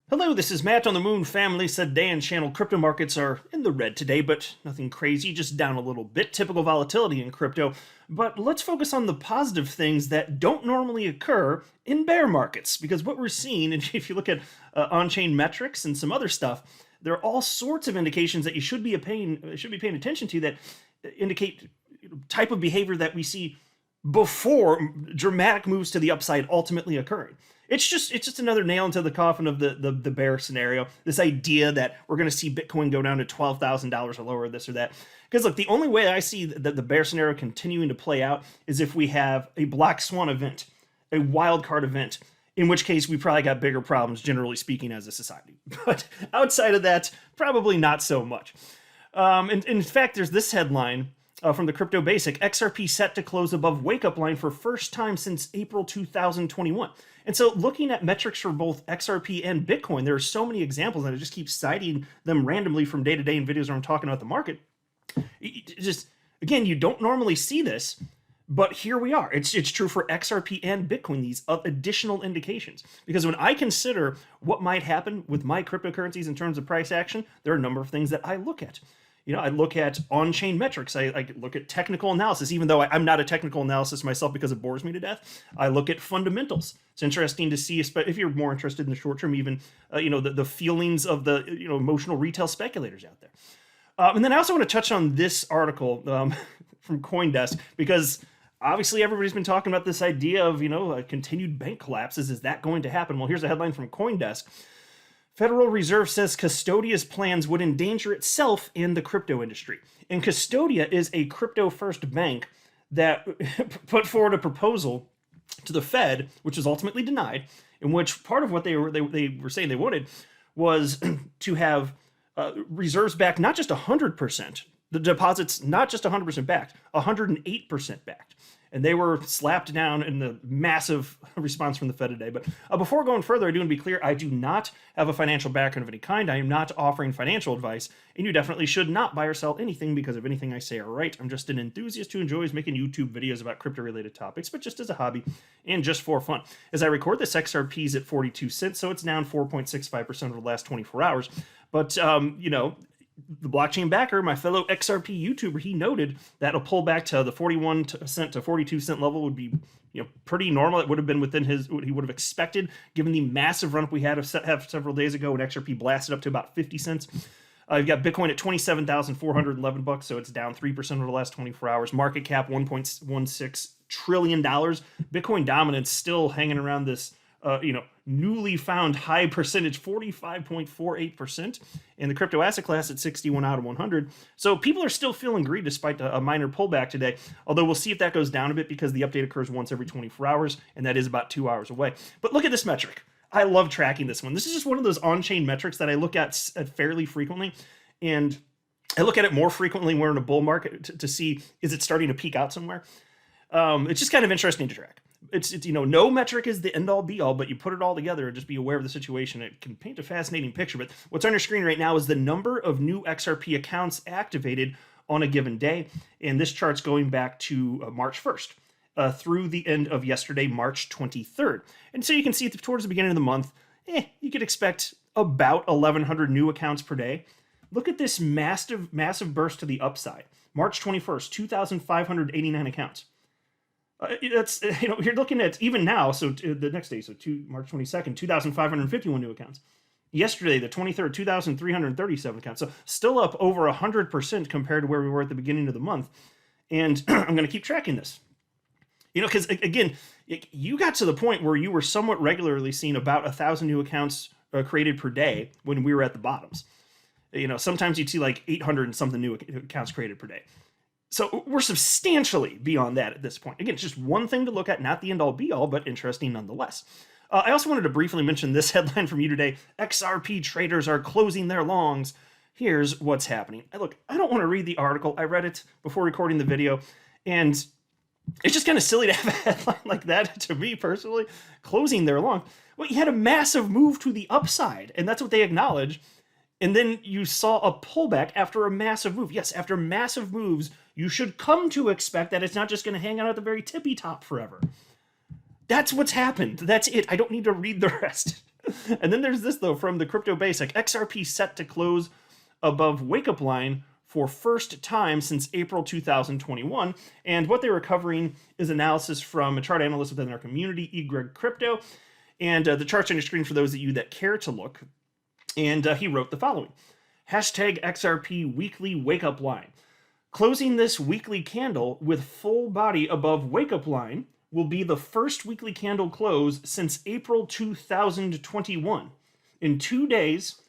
Hello, this is Matt on the Moon Family Sedan channel. Crypto markets are in the red today, but nothing crazy, just down a little bit. Typical volatility in crypto. But let's focus on the positive things that don't normally occur in bear markets, because what we're seeing, and if you look at OnChain Metrics and some other stuff, there are all sorts of indications that you should be paying attention to that indicate type of behavior that we see before dramatic moves to the upside ultimately occurring. It's just another nail into the coffin of the bear scenario. This idea that we're going to see Bitcoin go down to $12,000 or lower, this or that. Because look, the only way I see that the bear scenario continuing to play out is if we have a black swan event, a wild card event, in which case we probably got bigger problems, generally speaking, as a society. But outside of that, probably not so much. In fact, there's this headline from the Crypto Basic: XRP set to close above wake-up line for first time since April 2021. And so looking at metrics for both XRP and Bitcoin, there are so many examples, and I just keep citing them randomly from day to day in videos where I'm talking about the market. Just, again, you don't normally see this, but here we are. It's true for XRP and Bitcoin, these additional indications. Because when I consider what might happen with my cryptocurrencies in terms of price action, there are a number of things that I look at. I look at on-chain metrics. I look at technical analysis, even though I'm not a technical analysis myself because it bores me to death. I look at fundamentals. It's interesting to see, if you're more interested in the short term, even, the feelings of the, emotional retail speculators out there. And then I also want to touch on this article from CoinDesk, because obviously everybody's been talking about this idea of, continued bank collapses. Is that going to happen? Well, here's a headline from CoinDesk. Federal Reserve says Custodia's plans would endanger itself and the crypto industry. And Custodia is a crypto-first bank that put forward a proposal to the Fed, which was ultimately denied, in which part of what they were saying they wanted was to have reserves back not just 100%, the deposits not just 100% backed, 108% backed. And they were slapped down in the massive response from the Fed today. But before going further, I do want to be clear, I do not have a financial background of any kind. I am not offering financial advice, and you definitely should not buy or sell anything because of anything I say are right. I'm just an enthusiast who enjoys making YouTube videos about crypto-related topics, but just as a hobby and just for fun. As I record this, XRP is at 42 cents, so it's down 4.65% over the last 24 hours. But, the blockchain backer, my fellow XRP YouTuber, he noted that a pullback to the 41 cent to 42 cent level would be, pretty normal. It would have been within what he would have expected, given the massive run up we had several days ago when XRP blasted up to about 50 cents. You've got Bitcoin at $27,411, so it's down 3% over the last 24 hours. Market cap $1.16 trillion. Bitcoin dominance still hanging around this newly found high percentage, 45.48%, and the crypto asset class at 61 out of 100. So people are still feeling greed despite a minor pullback today, although we'll see if that goes down a bit because the update occurs once every 24 hours, and that is about 2 hours away. But look at this metric. I love tracking this one. This is just one of those on-chain metrics that I look at fairly frequently, and I look at it more frequently when we're in a bull market to see, is it starting to peak out somewhere? It's just kind of interesting to track. It's no metric is the end all be all, but you put it all together and just be aware of the situation. It can paint a fascinating picture. But what's on your screen right now is the number of new XRP accounts activated on a given day. And this chart's going back to March 1st through the end of yesterday, March 23rd. And so you can see towards the beginning of the month, you could expect about 1,100 new accounts per day. Look at this massive burst to the upside. March 21st, 2,589 accounts. That's, you're looking at even now, so the next day, so March 22nd, 2,551 new accounts. Yesterday, the 23rd, 2,337 accounts. So still up over 100% compared to where we were at the beginning of the month. And I'm going to keep tracking this. Because again, you got to the point where you were somewhat regularly seeing about 1,000 new accounts created per day when we were at the bottoms. Sometimes you'd see like 800 and something new accounts created per day. So we're substantially beyond that at this point. Again, it's just one thing to look at, not the end-all be-all, but interesting nonetheless. I also wanted to briefly mention this headline from you today. XRP traders are closing their longs. Here's what's happening. Look, I don't want to read the article. I read it before recording the video, and it's just kind of silly to have a headline like that, to me personally, closing their long. Well, you had a massive move to the upside, and that's what they acknowledge. And then you saw a pullback after a massive move. Yes, after massive moves, you should come to expect that it's not just going to hang out at the very tippy top forever. That's what's happened. That's it. I don't need to read the rest. And then there's this, though, from the Crypto Basic. XRP set to close above wake-up line for first time since April 2021. And what they were covering is analysis from a chart analyst within our community, Greg Crypto. And the chart's on your screen for those of you that care to look. And he wrote the following. Hashtag XRP weekly wake-up line. Closing this weekly candle with full body above wake-up line will be the first weekly candle close since April 2021. In 2 days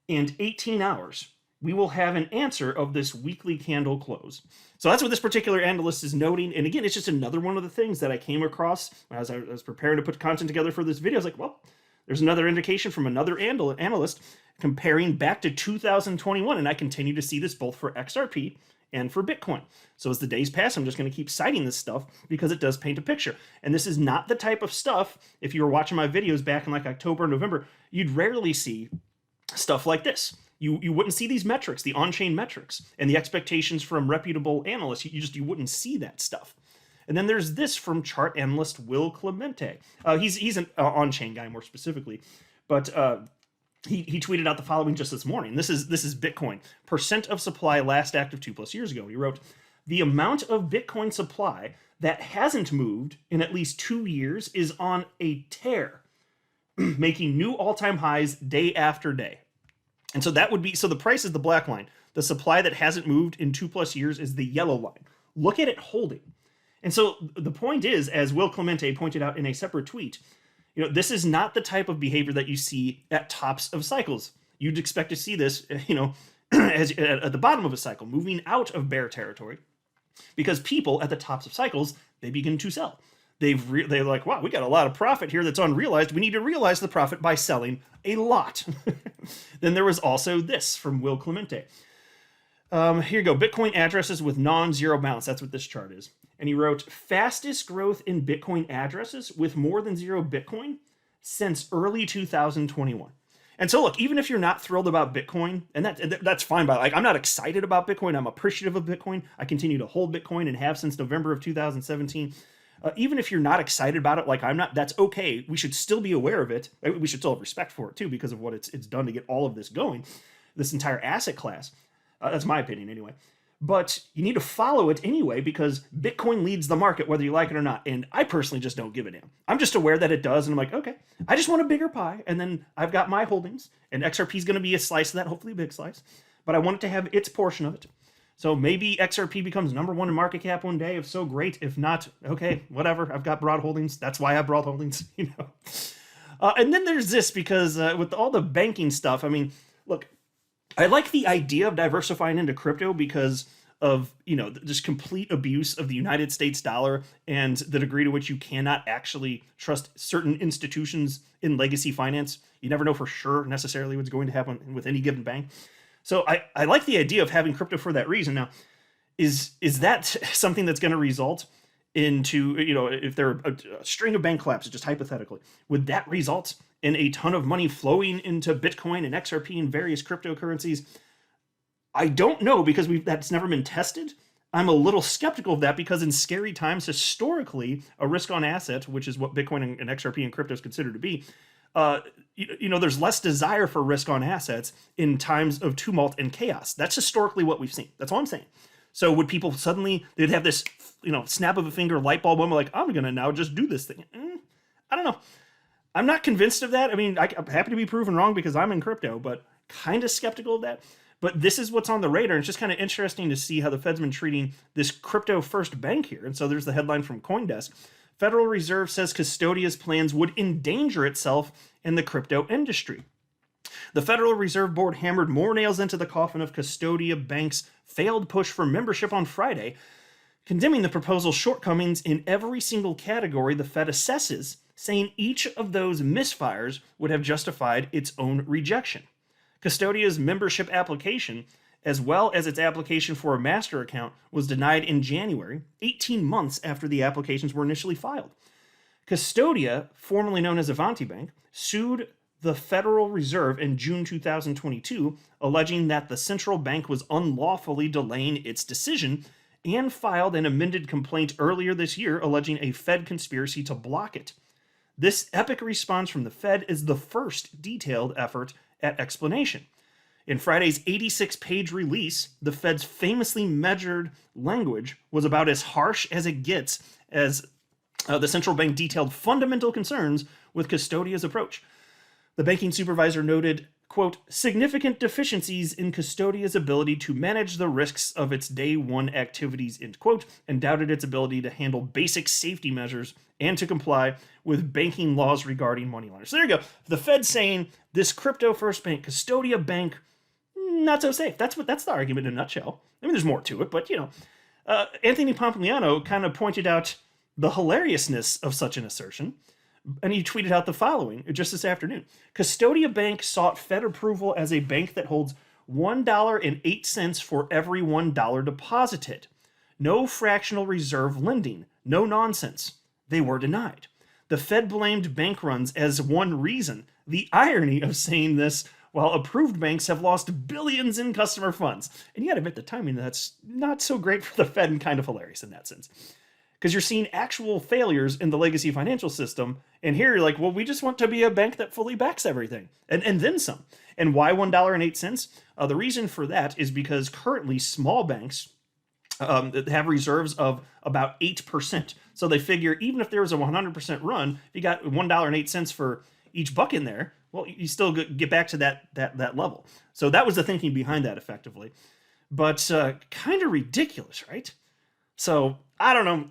and 18 hours, we will have an answer of this weekly candle close. So that's what this particular analyst is noting. And again, it's just another one of the things that I came across as I was preparing to put content together for this video. I was like, well, there's another indication from another analyst comparing back to 2021. And I continue to see this both for XRP and for Bitcoin. So as the days pass, I'm just going to keep citing this stuff because it does paint a picture. And this is not the type of stuff, if you were watching my videos back in like October and November, you'd rarely see stuff like this. You wouldn't see these metrics, the on-chain metrics, and the expectations from reputable analysts. You wouldn't see that stuff. And then there's this from chart analyst Will Clemente. He's an on-chain guy more specifically, but he tweeted out the following just this morning. This is Bitcoin percent of supply last active 2+ years ago. He wrote, the amount of Bitcoin supply that hasn't moved in at least 2 years is on a tear, making new all-time highs day after day. And so that would be, so the price is the black line. The supply that hasn't moved in 2+ years is the yellow line. Look at it holding. And so the point is, as Will Clemente pointed out in a separate tweet, this is not the type of behavior that you see at tops of cycles. You'd expect to see this, as at the bottom of a cycle, moving out of bear territory, because people at the tops of cycles, they begin to sell. They're like, wow, we got a lot of profit here that's unrealized. We need to realize the profit by selling a lot. Then there was also this from Will Clemente. Here you go. Bitcoin addresses with non-zero balance. That's what this chart is. And he wrote, fastest growth in Bitcoin addresses with more than 0 Bitcoin since early 2021. And so look, even if you're not thrilled about Bitcoin, and that's fine, but I'm not excited about Bitcoin. I'm appreciative of Bitcoin. I continue to hold Bitcoin and have since November of 2017. Even if you're not excited about it, like I'm not, that's okay. We should still be aware of it. We should still have respect for it too, because of what it's done to get all of this going, this entire asset class. That's my opinion anyway. But you need to follow it anyway, because Bitcoin leads the market, whether you like it or not. And I personally just don't give a damn. I'm just aware that it does. And I'm like, okay, I just want a bigger pie. And then I've got my holdings, and XRP is going to be a slice of that, hopefully a big slice. But I want it to have its portion of it. So maybe XRP becomes #1 in market cap one day. If so, great. If not, okay, whatever. I've got broad holdings. That's why I have broad holdings, And then there's this, because with all the banking stuff, I mean, look, I like the idea of diversifying into crypto because of, just complete abuse of the United States dollar and the degree to which you cannot actually trust certain institutions in legacy finance. You never know for sure necessarily what's going to happen with any given bank. So I like the idea of having crypto for that reason. Now, is that something that's going to result into, if there are a string of bank collapses, just hypothetically, would that result in a ton of money flowing into Bitcoin and XRP and various cryptocurrencies? I don't know, because that's never been tested. I'm a little skeptical of that, because in scary times, historically, a risk on asset, which is what Bitcoin and XRP and crypto is considered to be, there's less desire for risk on assets in times of tumult and chaos. That's historically what we've seen. That's all I'm saying. So would people suddenly, they'd have this, snap of a finger light bulb moment, like, I'm going to now just do this thing. I don't know. I'm not convinced of that. I mean, I'm happy to be proven wrong because I'm in crypto, but kind of skeptical of that. But this is what's on the radar. It's just kind of interesting to see how the Fed's been treating this crypto first bank here. And so there's the headline from CoinDesk. Federal Reserve says Custodia's plans would endanger itself in the crypto industry. The Federal Reserve Board hammered more nails into the coffin of Custodia Bank's failed push for membership on Friday, condemning the proposal's shortcomings in every single category the Fed assesses, saying each of those misfires would have justified its own rejection. Custodia's membership application, as well as its application for a master account, was denied in January, 18 months after the applications were initially filed. Custodia, formerly known as Avanti Bank, sued the Federal Reserve in June 2022, alleging that the central bank was unlawfully delaying its decision, and filed an amended complaint earlier this year alleging a Fed conspiracy to block it. This epic response from the Fed is the first detailed effort at explanation. In Friday's 86-page release, the Fed's famously measured language was about as harsh as it gets as the central bank detailed fundamental concerns with Custodia's approach. The banking supervisor noted, quote, significant deficiencies in Custodia's ability to manage the risks of its day one activities, end quote, and doubted its ability to handle basic safety measures and to comply with banking laws regarding money laundering. So there you go. The Fed saying this crypto first bank, Custodia Bank, not so safe. That's the argument in a nutshell. I mean, there's more to it, but Anthony Pompliano kind of pointed out the hilariousness of such an assertion, and he tweeted out the following just this afternoon. Custodia Bank sought Fed approval as a bank that holds $1.08 for every $1 deposited. No fractional reserve lending. No nonsense. They were denied. The Fed blamed bank runs as one reason. The irony of saying this while approved banks have lost billions in customer funds. And you gotta admit the timing, that's not so great for the Fed and kind of hilarious in that sense. Because you're seeing actual failures in the legacy financial system, and here you're like, well, we just want to be a bank that fully backs everything, and then some. And why $1.08? The reason for that is because currently small banks have reserves of about 8%. So they figure even if there was a 100% run, if you got $1.08 for each buck in there, well, you still get back to that level. So that was the thinking behind that effectively. But kind of ridiculous, right? So I don't know.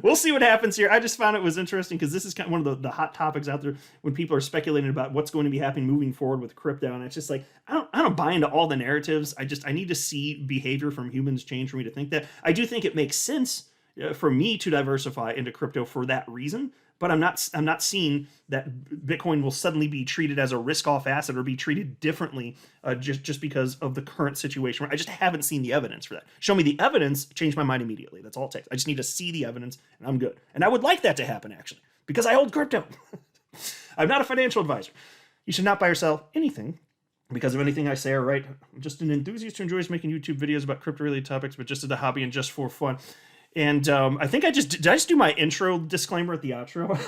We'll see what happens here. I just found it was interesting because this is kind of one of the hot topics out there when people are speculating about what's going to be happening moving forward with crypto. And it's just like, I don't buy into all the narratives. I need to see behavior from humans change for me to think that. I do think it makes sense for me to diversify into crypto for that reason. But I'm not seeing that Bitcoin will suddenly be treated as a risk-off asset or be treated differently just because of the current situation. I just haven't seen the evidence for that. Show me the evidence, change my mind immediately. That's all it takes. I just need to see the evidence, and I'm good. And I would like that to happen, actually, because I hold crypto. I'm not a financial advisor. You should not buy or sell anything because of anything I say or write. I'm just an enthusiast who enjoys making YouTube videos about crypto-related topics, but just as a hobby and just for fun. And I think did I just do my intro disclaimer at the outro?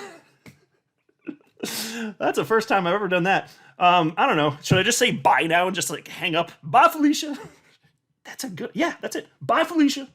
That's the first time I've ever done that. I don't know. Should I just say bye now and just like hang up? Bye, Felicia. That's a good, yeah, that's it. Bye, Felicia.